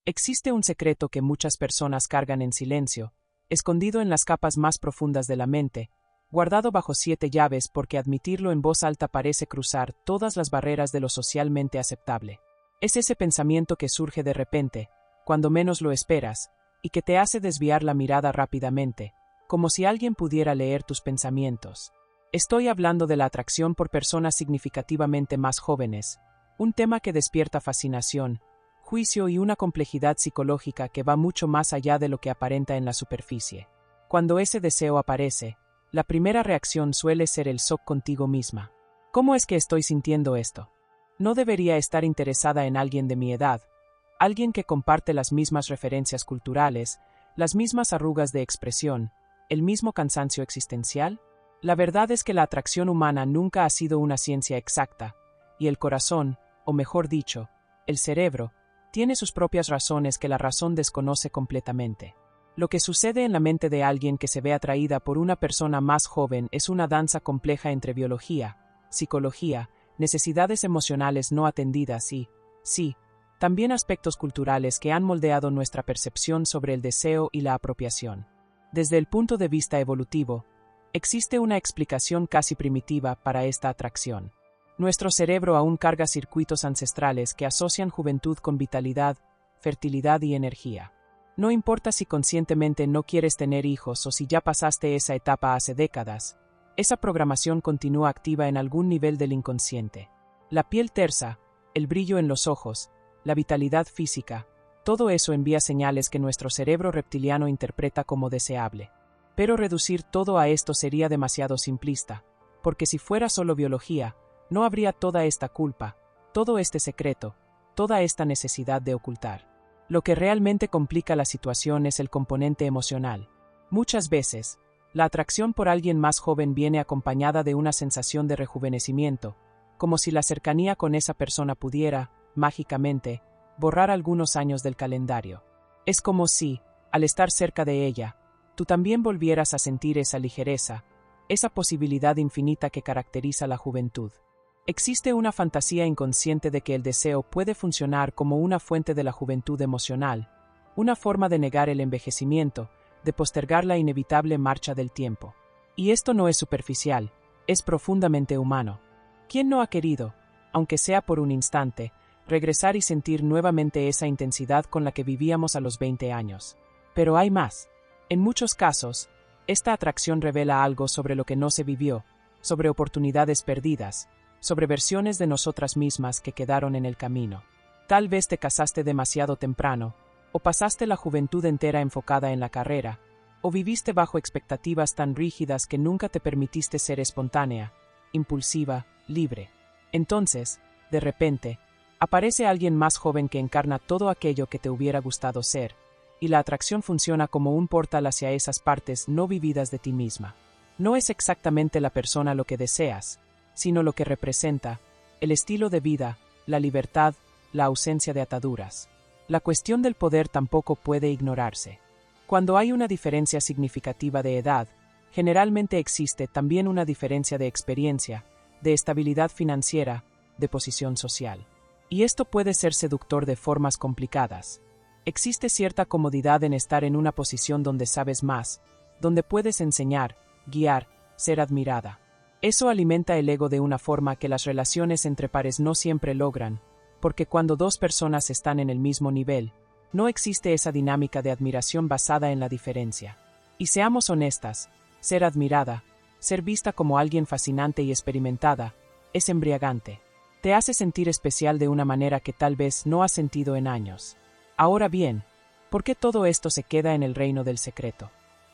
Existe un secreto que muchas personas cargan en silencio, escondido en las capas más profundas de la mente, guardado bajo 7 llaves porque admitirlo en voz alta parece cruzar todas las barreras de lo socialmente aceptable. Es ese pensamiento que surge de repente, cuando menos lo esperas, y que te hace desviar la mirada rápidamente, como si alguien pudiera leer tus pensamientos. Estoy hablando de la atracción por personas significativamente más jóvenes, un tema que despierta fascinación, juicio y una complejidad psicológica que va mucho más allá de lo que aparenta en la superficie. Cuando ese deseo aparece, la primera reacción suele ser el shock contigo misma. ¿Cómo es que estoy sintiendo esto? No debería estar interesada en alguien de mi edad, alguien que comparte las mismas referencias culturales, las mismas arrugas de expresión, el mismo cansancio existencial. La verdad es que la atracción humana nunca ha sido una ciencia exacta, y el corazón, o mejor dicho, el cerebro, tiene sus propias razones que la razón desconoce completamente. Lo que sucede en la mente de alguien que se ve atraída por una persona más joven es una danza compleja entre biología, psicología, necesidades emocionales no atendidas y, sí, también aspectos culturales que han moldeado nuestra percepción sobre el deseo y la apropiación. Desde el punto de vista evolutivo, existe una explicación casi primitiva para esta atracción. Nuestro cerebro aún carga circuitos ancestrales que asocian juventud con vitalidad, fertilidad y energía. No importa si conscientemente no quieres tener hijos o si ya pasaste esa etapa hace décadas, esa programación continúa activa en algún nivel del inconsciente. La piel tersa, el brillo en los ojos, la vitalidad física, todo eso envía señales que nuestro cerebro reptiliano interpreta como deseable. Pero reducir todo a esto sería demasiado simplista, porque si fuera solo biología, no habría toda esta culpa, todo este secreto, toda esta necesidad de ocultar. Lo que realmente complica la situación es el componente emocional. Muchas veces, la atracción por alguien más joven viene acompañada de una sensación de rejuvenecimiento, como si la cercanía con esa persona pudiera, mágicamente, borrar algunos años del calendario. Es como si, al estar cerca de ella, tú también volvieras a sentir esa ligereza, esa posibilidad infinita que caracteriza la juventud. Existe una fantasía inconsciente de que el deseo puede funcionar como una fuente de la juventud emocional, una forma de negar el envejecimiento, de postergar la inevitable marcha del tiempo. Y esto no es superficial, es profundamente humano. ¿Quién no ha querido, aunque sea por un instante, regresar y sentir nuevamente esa intensidad con la que vivíamos a los 20 años? Pero hay más. En muchos casos, esta atracción revela algo sobre lo que no se vivió, sobre oportunidades perdidas, sobre versiones de nosotras mismas que quedaron en el camino. Tal vez te casaste demasiado temprano, o pasaste la juventud entera enfocada en la carrera, o viviste bajo expectativas tan rígidas que nunca te permitiste ser espontánea, impulsiva, libre. Entonces, de repente, aparece alguien más joven que encarna todo aquello que te hubiera gustado ser, y la atracción funciona como un portal hacia esas partes no vividas de ti misma. No es exactamente la persona lo que deseas, sino lo que representa, el estilo de vida, la libertad, la ausencia de ataduras. La cuestión del poder tampoco puede ignorarse. Cuando hay una diferencia significativa de edad, generalmente existe también una diferencia de experiencia, de estabilidad financiera, de posición social. Y esto puede ser seductor de formas complicadas. Existe cierta comodidad en estar en una posición donde sabes más, donde puedes enseñar, guiar, ser admirada. Eso alimenta el ego de una forma que las relaciones entre pares no siempre logran, porque cuando dos personas están en el mismo nivel, no existe esa dinámica de admiración basada en la diferencia. Y seamos honestas, ser admirada, ser vista como alguien fascinante y experimentada, es embriagante. Te hace sentir especial de una manera que tal vez no has sentido en años. Ahora bien, ¿por qué todo esto se queda en el reino del secreto?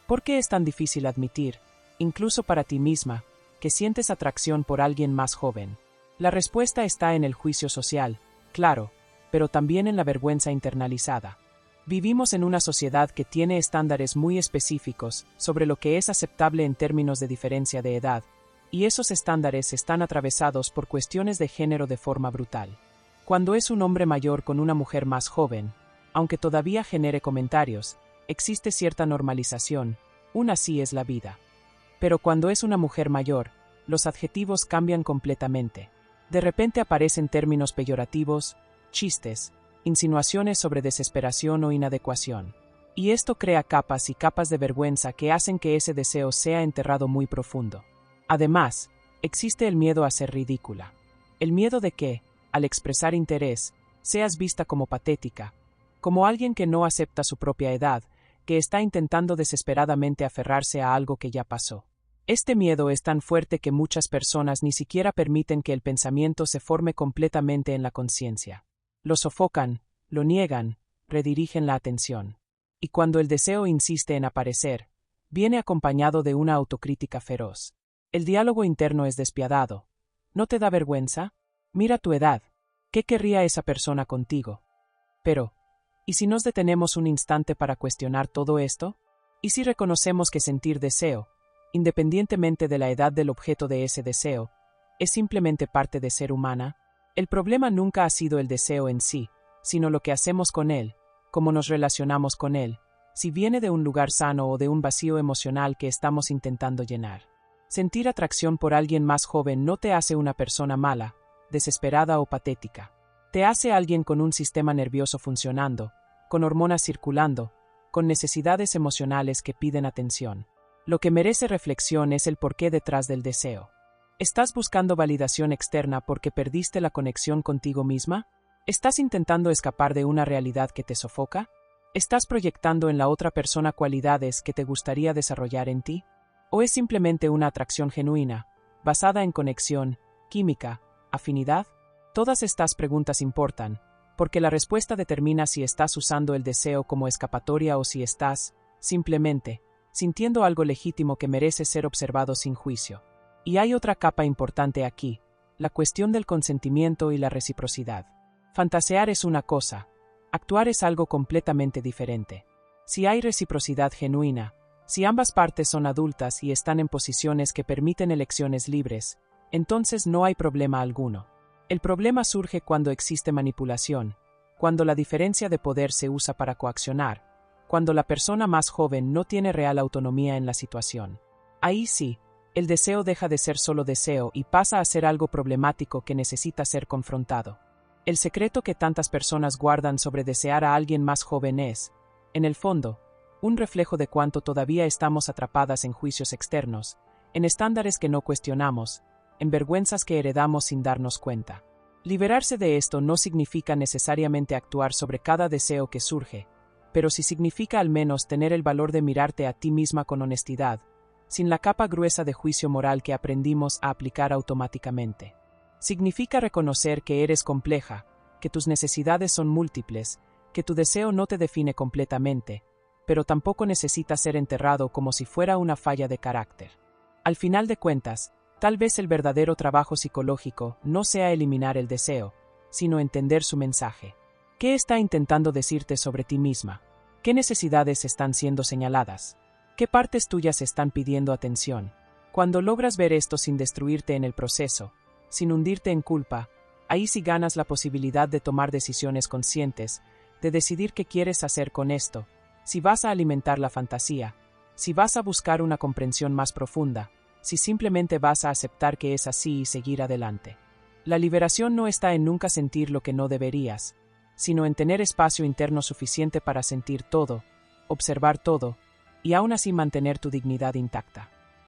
¿Por qué es tan difícil admitir, incluso para ti misma, que sientes atracción por alguien más joven? La respuesta está en el juicio social, claro, pero también en la vergüenza internalizada. Vivimos en una sociedad que tiene estándares muy específicos sobre lo que es aceptable en términos de diferencia de edad, y esos estándares están atravesados por cuestiones de género de forma brutal. Cuando es un hombre mayor con una mujer más joven, aunque todavía genere comentarios, existe cierta normalización, así es la vida. Pero cuando es una mujer mayor, los adjetivos cambian completamente. De repente aparecen términos peyorativos, chistes, insinuaciones sobre desesperación o inadecuación. Y esto crea capas y capas de vergüenza que hacen que ese deseo sea enterrado muy profundo. Además, existe el miedo a ser ridícula. El miedo de que, al expresar interés, seas vista como patética, como alguien que no acepta su propia edad, que está intentando desesperadamente aferrarse a algo que ya pasó. Este miedo es tan fuerte que muchas personas ni siquiera permiten que el pensamiento se forme completamente en la conciencia. Lo sofocan, lo niegan, redirigen la atención. Y cuando el deseo insiste en aparecer, viene acompañado de una autocrítica feroz. El diálogo interno es despiadado. ¿No te da vergüenza? Mira tu edad. ¿Qué querría esa persona contigo? Pero, ¿y si nos detenemos un instante para cuestionar todo esto? ¿Y si reconocemos que sentir deseo, independientemente de la edad del objeto de ese deseo, es simplemente parte de ser humana? El problema nunca ha sido el deseo en sí, sino lo que hacemos con él, cómo nos relacionamos con él, si viene de un lugar sano o de un vacío emocional que estamos intentando llenar. Sentir atracción por alguien más joven no te hace una persona mala, desesperada o patética. Te hace alguien con un sistema nervioso funcionando, con hormonas circulando, con necesidades emocionales que piden atención. Lo que merece reflexión es el porqué detrás del deseo. ¿Estás buscando validación externa porque perdiste la conexión contigo misma? ¿Estás intentando escapar de una realidad que te sofoca? ¿Estás proyectando en la otra persona cualidades que te gustaría desarrollar en ti? ¿O es simplemente una atracción genuina, basada en conexión, química, afinidad? Todas estas preguntas importan, porque la respuesta determina si estás usando el deseo como escapatoria o si estás, simplemente, sintiendo algo legítimo que merece ser observado sin juicio. Y hay otra capa importante aquí, la cuestión del consentimiento y la reciprocidad. Fantasear es una cosa, actuar es algo completamente diferente. Si hay reciprocidad genuina, si ambas partes son adultas y están en posiciones que permiten elecciones libres, entonces no hay problema alguno. El problema surge cuando existe manipulación, cuando la diferencia de poder se usa para coaccionar, cuando la persona más joven no tiene real autonomía en la situación. Ahí sí, el deseo deja de ser solo deseo y pasa a ser algo problemático que necesita ser confrontado. El secreto que tantas personas guardan sobre desear a alguien más joven es, en el fondo, un reflejo de cuánto todavía estamos atrapadas en juicios externos, en estándares que no cuestionamos, en vergüenzas que heredamos sin darnos cuenta. Liberarse de esto no significa necesariamente actuar sobre cada deseo que surge, pero sí significa al menos tener el valor de mirarte a ti misma con honestidad, sin la capa gruesa de juicio moral que aprendimos a aplicar automáticamente. Significa reconocer que eres compleja, que tus necesidades son múltiples, que tu deseo no te define completamente, pero tampoco necesita ser enterrado como si fuera una falla de carácter. Al final de cuentas, tal vez el verdadero trabajo psicológico no sea eliminar el deseo, sino entender su mensaje. ¿Qué está intentando decirte sobre ti misma? ¿Qué necesidades están siendo señaladas? ¿Qué partes tuyas están pidiendo atención? Cuando logras ver esto sin destruirte en el proceso, sin hundirte en culpa, ahí sí ganas la posibilidad de tomar decisiones conscientes, de decidir qué quieres hacer con esto, si vas a alimentar la fantasía, si vas a buscar una comprensión más profunda, si simplemente vas a aceptar que es así y seguir adelante. La liberación no está en nunca sentir lo que no deberías, sino en tener espacio interno suficiente para sentir todo, observar todo, y aún así mantener tu dignidad intacta.